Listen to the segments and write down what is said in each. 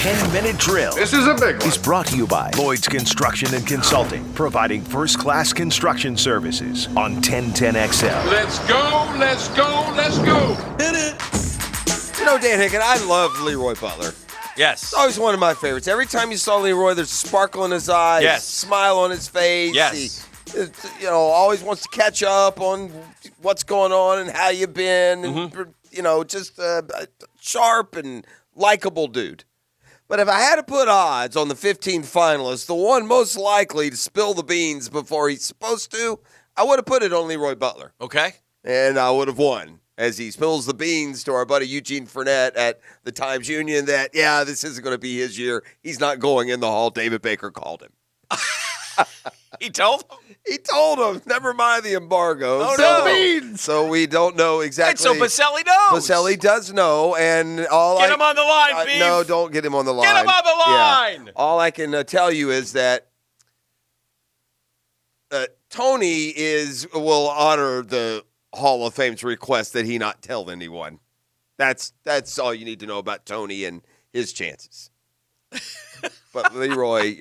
10-minute drill. This is a big one. Is brought to you by Lloyd's Construction and Consulting, providing first-class construction services on 1010XL. Let's go, let's go, let's go. Hit it. You know, Dan Hicken, I love Leroy Butler. Yes. It's always one of my favorites. Every time you saw Leroy, there's a sparkle in his eyes, Yes. smile on his face. Yes. He, always wants to catch up on what's going on and how you've been. And, just sharp and likable dude. But if I had to put odds on the 15 finalists, the one most likely to spill the beans before he's supposed to, I would have put it on Leroy Butler. Okay. And I would have won as he spills the beans to our buddy Eugene Fournette at the Times Union that, this isn't going to be his year. He's not going in the hall. David Baker called him. He told him? He told him, never mind the embargo. Oh, so, no. Beans. So we don't know exactly. And so Baselli knows. Baselli does know. And Get him on the line, Beef. No, don't get him on the line. Get him on the line. Yeah. All I can tell you is that Tony will honor the Hall of Fame's request that he not tell anyone. That's all you need to know about Tony and his chances. But Leroy,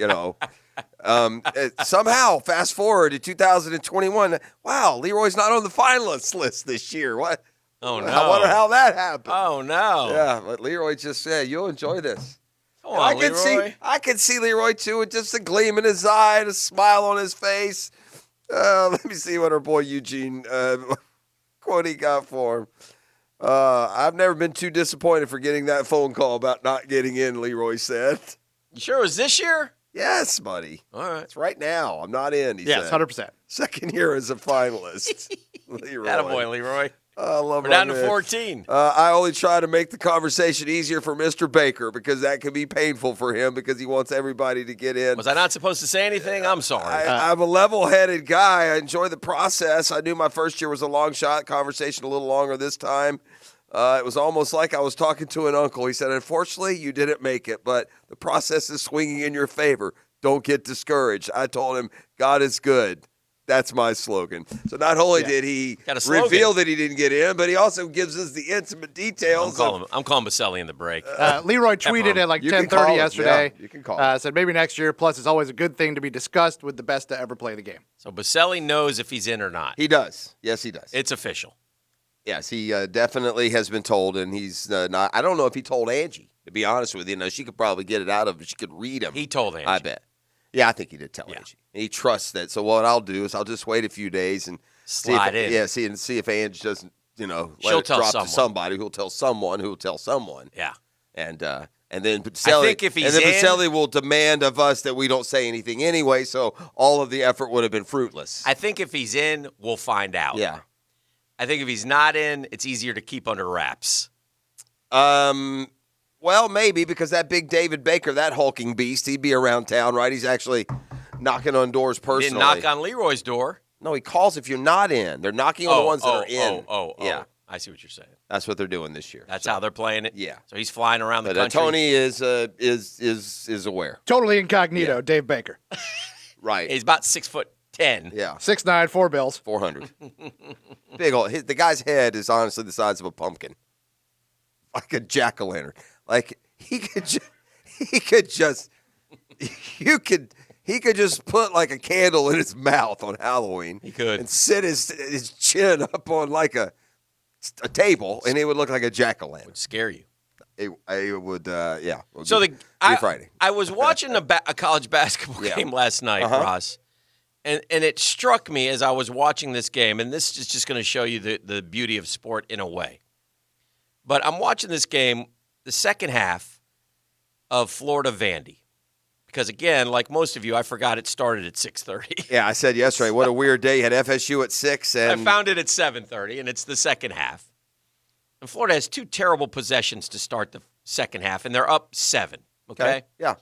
somehow fast forward to 2021. Wow, Leroy's not on the finalists list this year. What? Oh, no. I wonder how that happened. Oh, no. Yeah, but Leroy just said, you'll enjoy this. Come on, Leroy. I can see Leroy, too, with just a gleam in his eye and a smile on his face. Let me see what our boy Eugene, quote he got for him. I've never been too disappointed for getting that phone call about not getting in, Leroy said. You sure it was this year? Yes, buddy. All right. It's right now. I'm not in, he Yes, said. 100%. Second year as a finalist. Leroy. Attaboy, Leroy. I love We're my down to man. 14. I only try to make the conversation easier for Mr. Baker because that can be painful for him because he wants everybody to get in. Was I not supposed to say anything? I'm sorry. I'm a level-headed guy. I enjoy the process. I knew my first year was a long shot. Conversation a little longer this time. It was almost like I was talking to an uncle. He said, unfortunately, you didn't make it, but the process is swinging in your favor. Don't get discouraged. I told him, God is good. That's my slogan. So not only did he reveal that he didn't get in, but he also gives us the intimate details. I'm calling Baselli in the break. Leroy tweeted at like You can 10:30 call him. yesterday. Yeah, you can call him. Said maybe next year. Plus, it's always a good thing to be discussed with the best to ever play the game. So Baselli knows if he's in or not. He does. Yes, he does. It's official. Yes, he definitely has been told, and he's not. I don't know if he told Angie, to be honest with you. No, she could probably get it out of him. She could read him. He told Angie. I bet. Yeah, I think he did tell Angie. And he trusts that. So what I'll do is I'll just wait a few days and Slide in. Yeah, see if Angie doesn't, let She'll it tell drop someone. to somebody who'll tell someone who'll tell someone. Yeah. And then Baselli, I think if he's Baselli will demand of us that we don't say anything anyway, so all of the effort would have been fruitless. I think if he's in, we'll find out. Yeah. I think if he's not in, it's easier to keep under wraps. Well, maybe because that big David Baker, that hulking beast, he'd be around town, right? He's actually knocking on doors personally. Didn't knock on Leroy's door. No, he calls if you're not in. They're knocking on the ones that are in. Yeah. I see what you're saying. That's what they're doing this year. That's how they're playing it. Yeah. So he's flying around the But country. Tony is aware. Totally incognito, Dave Baker. Right. He's about 6'10". Yeah. 6'9", 4 bills. 400. Big old. The guy's head is honestly the size of a pumpkin, like a jack-o'-lantern. Like he could just put like a candle in his mouth on Halloween. He could. And sit his chin up on like a table, and it would look like a jack-o'-lantern. Would scare you. It would, yeah. So be frightening. I was watching a college basketball game last night, Ross, and it struck me as I was watching this game, and this is just going to show you the beauty of sport in a way. But I'm watching this game, the second half of Florida-Vandy. Because, again, like most of you, I forgot it started at 6:30. Yeah, I said yesterday, what a weird day. You had FSU at 6. And I found it at 7:30, and it's the second half. And Florida has two terrible possessions to start the second half, and they're up 7, okay? Yeah.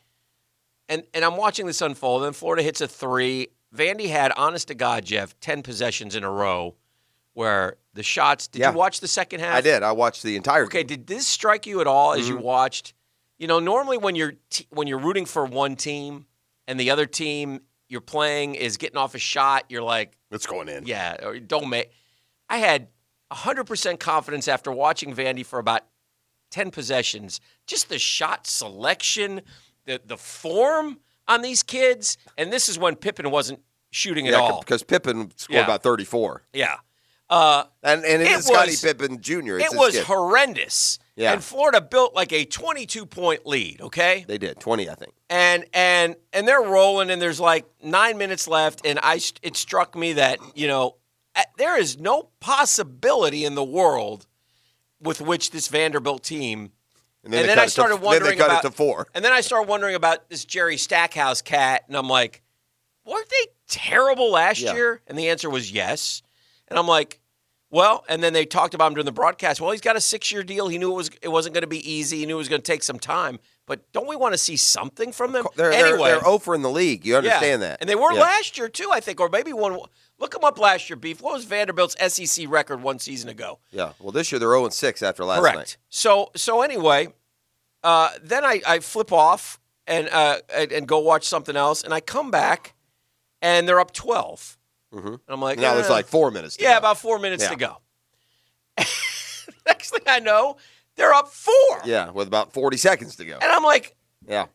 And I'm watching this unfold, and Florida hits a 3. Vandy had, honest to God, Jeff, 10 possessions in a row where the shots – did you watch the second half? I did. I watched the entire Okay, game. did this strike you at all as you watched? You know, normally when you're rooting for one team and the other team you're playing is getting off a shot, you're like, It's going in. yeah, or don't make. I had 100% confidence after watching Vandy for about 10 possessions, just the shot selection, the form on these kids, and this is when Pippen wasn't shooting at all. Because Pippen scored about 34. Yeah. And it is Scottie Pippen Jr. It was horrendous. Yeah. And Florida built like a 22-point lead, okay? They did, 20, I think. And they're rolling, and there's like 9 minutes left, and it struck me that, there is no possibility in the world with which this Vanderbilt team. And then I started wondering cut about it to 4. And then I started wondering about this Jerry Stackhouse cat, and I'm like, weren't they terrible last year? And the answer was yes. And I'm like, well, and then they talked about him during the broadcast. Well, he's got a 6-year deal. He knew it wasn't going to be easy. He knew it was going to take some time. But don't we want to see something from them? They're 0 in the league. You understand that. And they were last year, too, I think, or maybe one. Look them up last year, Beef. What was Vanderbilt's SEC record one season ago? Yeah, well, this year they're 0-6 after last night. So anyway, then I flip off and go watch something else, and I come back, and they're up 12. Mm-hmm. And I'm like, now there's like 4 minutes to go. Yeah, about 4 minutes to go. Next thing I know, they're up 4. Yeah, with about 40 seconds to go. And I'm like, yeah.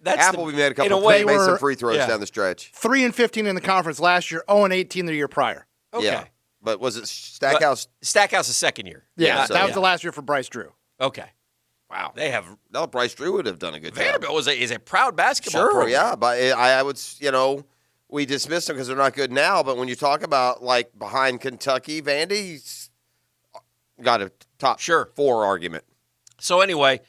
That's Appleby made a couple made some free throws down the stretch. 3-15 in the conference last year, 0-18 the year prior. Okay. Yeah. But was it Stackhouse? Stackhouse the second year. Yeah, that was the last year for Bryce Drew. Okay. Wow. They have. No, Bryce Drew would have done a good job. Vanderbilt is a proud basketball program. program. Yeah, but I would, we dismiss them because they're not good now. But when you talk about like behind Kentucky, Vandy's got a top 4 argument. So anyway,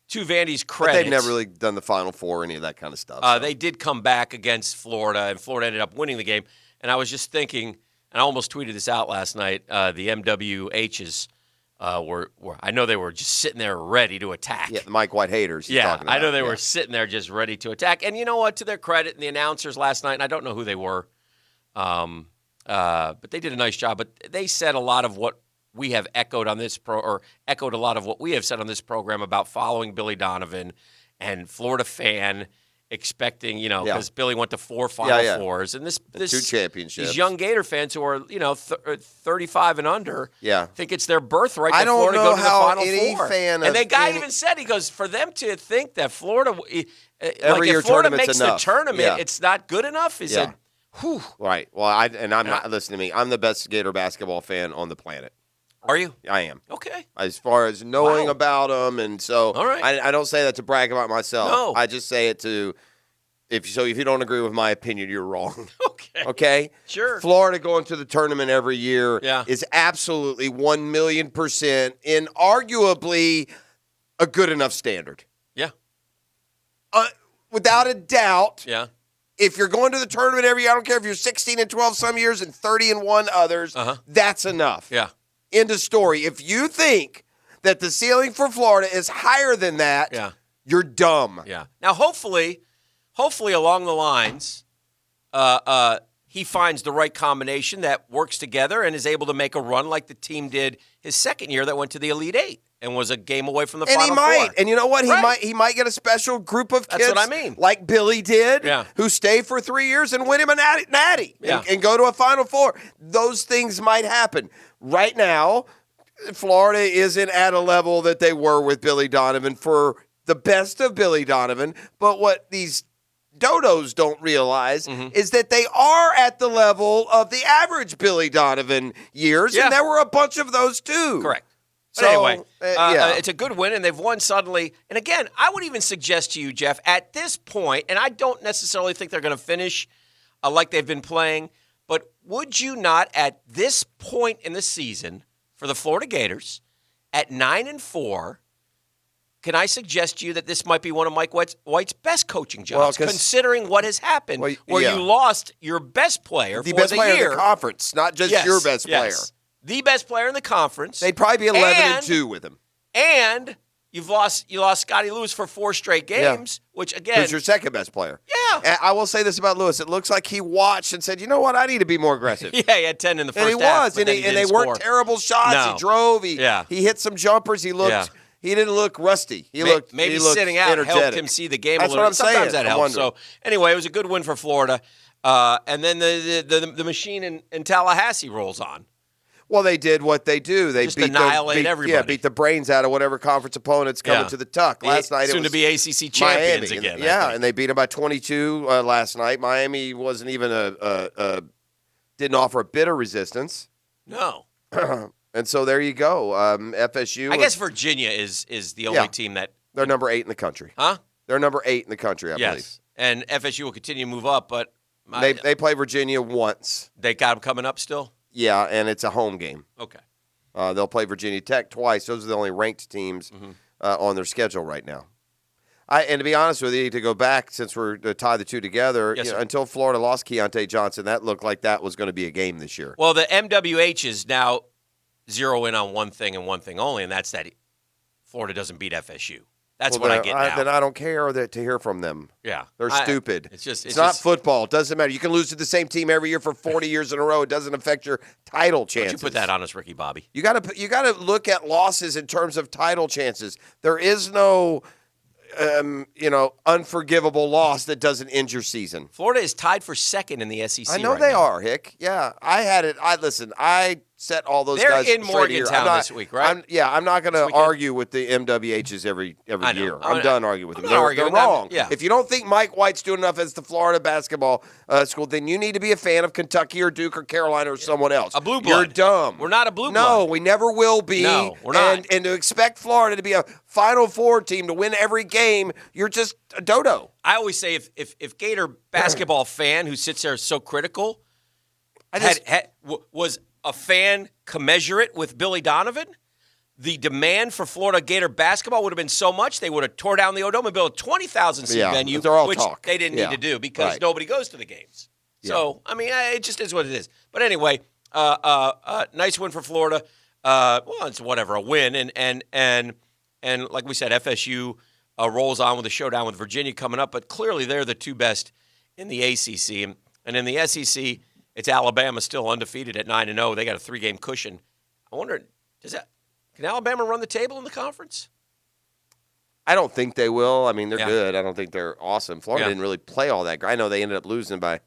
to Vandy's credit, but they've never really done the Final Four or any of that kind of stuff. So. They did come back against Florida, and Florida ended up winning the game. And I was just thinking, and I almost tweeted this out last night. The MWHs were I know they were just sitting there ready to attack. Yeah, the Mike White haters. I know they were sitting there just ready to attack. And you know what? To their credit, and the announcers last night, and I don't know who they were, but they did a nice job. But they said a lot of what we have echoed on this echoed a lot of what we have said on this program about following Billy Donovan and Florida fan expecting, because Billy went to 4 Final Fours, and this 2 championships. These young Gator fans who are 35 and under, think it's their birthright that I don't Florida know go to the how Final any Four. fan and of the guy any- even said, he goes, for them to think that Florida, Every year if Florida tournament's makes enough. the tournament, Yeah. it's not good enough. He said, whew. Right. Well, I'm not. Listen to me. I'm the best Gator basketball fan on the planet. Are you? I am. Okay. As far as knowing about them, and so all right. I don't say that to brag about myself. No. I just say it to if you don't agree with my opinion, you're wrong. Okay. Okay? Sure. Florida going to the tournament every year Yeah. is absolutely 1,000,000% in arguably a good enough standard. Yeah. Without a doubt. Yeah. If you're going to the tournament every year, I don't care if you're 16-12 some years and 30-1 others, that's enough. Yeah. End of story. If you think that the ceiling for Florida is higher than that, you're dumb. Yeah. Now, hopefully along the lines, he finds the right combination that works together and is able to make a run like the team did his second year that went to the Elite Eight and was a game away from the Final Four. And he might. And you know what? He might get a special group of kids. That's what I mean. Like Billy did, Yeah. who stay for 3 years and win him a natty and go to a Final Four. Those things might happen. Right now, Florida isn't at a level that they were with Billy Donovan for the best of Billy Donovan. But what these dodos don't realize is that they are at the level of the average Billy Donovan years, and there were a bunch of those too. Correct. But So, anyway, it's a good win, and they've won suddenly. And again, I would even suggest to you, Jeff, at this point, and I don't necessarily think they're going to finish like they've been playing, but would you not, at this point in the season for the Florida Gators, at 9-4, can I suggest to you that this might be one of Mike White's best coaching jobs, considering what has happened, where you lost your best player the for best the player year. in the conference, not just your best player. The best player in the conference. They'd probably be 11-2 with him. And you lost Scotty Lewis for 4 straight games, which again, who's your second best player? Yeah. And I will say this about Lewis: it looks like he watched and said, "You know what? I need to be more aggressive." Yeah, he had 10 in the first and he half. was, but and then they didn't weren't score. terrible shots. No. He drove. He hit some jumpers. He looked. Yeah. He didn't look rusty. He looked maybe he looked sitting out energetic. helped him see the game That's a little. what I'm Sometimes saying. that helps. So anyway, it was a good win for Florida, and then the machine in Tallahassee rolls on. Well, they did what they do. They Just annihilate everybody. Yeah, beat the brains out of whatever conference opponent's coming to the Tuck. Last night soon it was to be ACC champions Miami. again. Yeah, and they beat them by 22 last night. Miami wasn't even didn't offer a bit of resistance. No. And so there you go. FSU. I guess Virginia is the only team that they're number 8 in the country. Huh? They're number 8 in the country, I believe. Yes. And FSU will continue to move up, but They play Virginia once. They got them coming up still? Yeah, and it's a home game. Okay. They'll play Virginia Tech twice. Those are the only ranked teams on their schedule right now. And to be honest with you, to go back, since we're to tie the two together, until Florida lost Keontae Johnson, that looked like that was going to be a game this year. Well, the MWHs now zero in on one thing and one thing only, and that's that Florida doesn't beat FSU. That's what I get now. Then I don't care to hear from them. Yeah. They're stupid. It's not football. It doesn't matter. You can lose to the same team every year for 40 years in a row. It doesn't affect your title chances. Don't you put that on us, Ricky Bobby. You got to look at losses in terms of title chances. There is no unforgivable loss that doesn't end your season. Florida is tied for second in the SEC. I know they are, Hick. Yeah, I had it. I set all those guys. They're in Morgantown this week, right? I'm not going to argue with the MWHs every year. I'm done arguing with them. They're wrong. Yeah. If you don't think Mike White's doing enough as the Florida basketball school, then you need to be a fan of Kentucky or Duke or Carolina or someone else. A blue blood. You're dumb. We're not a blue blood. No, we never will be. No, we're not. And to expect Florida to be a Final Four team to win every game, you're just a dodo. I always say if Gator basketball fan who sits there so critical was a fan commensurate with Billy Donovan, the demand for Florida Gator basketball would have been so much they would have tore down the O'Dome and built a 20,000-seat venue, which they didn't need to do because nobody goes to the games. So, I mean, it just is what it is. But anyway, nice win for Florida. Well, it's whatever, a win. And like we said, FSU rolls on with a showdown with Virginia coming up, but clearly they're the two best in the ACC. And in the SEC, it's Alabama still undefeated at 9-0. They got a 3-game cushion. I wonder, can Alabama run the table in the conference? I don't think they will. I mean, they're good. I don't think they're awesome. Florida didn't really play all that. I know they ended up losing by,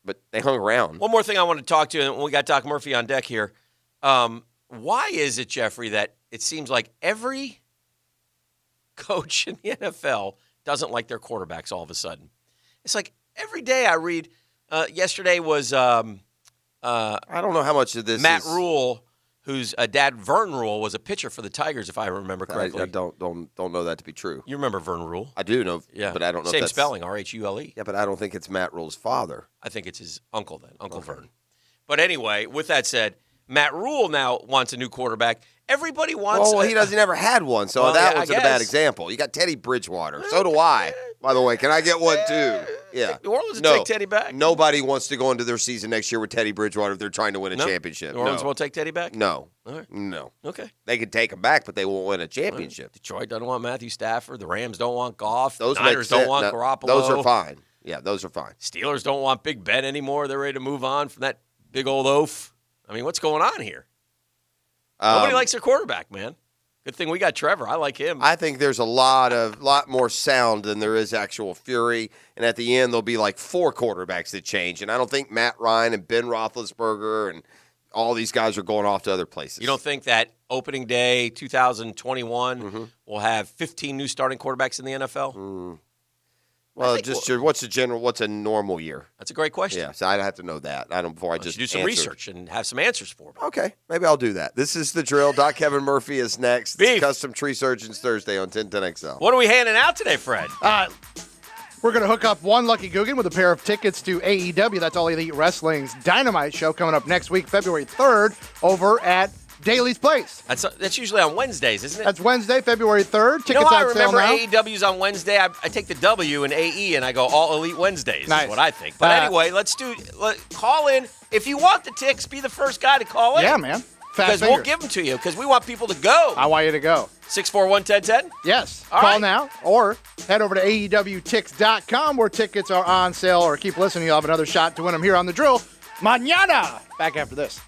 but they hung around. One more thing I want to talk to, and we got Doc Murphy on deck here. Why is it, Jeffrey, that it seems like every coach in the NFL doesn't like their quarterbacks all of a sudden? It's like every day I read. Yesterday was I don't know how much of this Matt Rule, whose dad Vern Rule was a pitcher for the Tigers, if I remember correctly. I don't know that to be true. You remember Vern Rule? I do know, but I don't know. Same if that's spelling, R-H-U-L-E. Yeah, but I don't think it's Matt Rule's father. I think it's his uncle then, Uncle Vern. But anyway, with that said, Matt Rule now wants a new quarterback. Everybody wants. Well, he never had one, so that was a bad example. You got Teddy Bridgewater. So do I. By the way, can I get one too? Yeah. New Orleans will take Teddy back. Nobody wants to go into their season next year with Teddy Bridgewater if they're trying to win a championship. New Orleans won't take Teddy back? No. All right. No. Okay. They can take him back, but they won't win a championship. Detroit doesn't want Matthew Stafford. The Rams don't want Goff. Those Niners don't want Garoppolo. Those are fine. Yeah, those are fine. Steelers don't want Big Ben anymore. They're ready to move on from that big old oaf. I mean, what's going on here? Nobody likes their quarterback, man. Good thing we got Trevor. I like him. I think there's a lot more sound than there is actual fury. And at the end, there'll be like 4 quarterbacks that change. And I don't think Matt Ryan and Ben Roethlisberger and all these guys are going off to other places. You don't think that opening day 2021 will have 15 new starting quarterbacks in the NFL? Well, what's a normal year? That's a great question. Yeah, so I'd have to know that. Do some research and have some answers for me. Okay, maybe I'll do that. This is The Drill. Doc Kevin Murphy is next. Beef. Custom Tree Surgeons Thursday on 1010XL. What are we handing out today, Fred? We're going to hook up one Lucky Guggen with a pair of tickets to AEW. That's All Elite Wrestling's Dynamite show coming up next week, February 3rd, over at Daly's Place. That's usually on Wednesdays, isn't it? That's Wednesday, February 3rd. Tickets I on sale remember now. AEW's on Wednesday. I take the W in AE and I go All Elite Wednesdays. Nice. Is what I think. But anyway, call in. If you want the tickets, be the first guy to call in. Yeah, man. Because we'll give them to you because we want people to go. I want you to go. 641-1010? Yes. All Call right. now or head over to AEWTix.com where tickets are on sale, or keep listening. You'll have another shot to win them here on The Drill. Mañana. Back after this.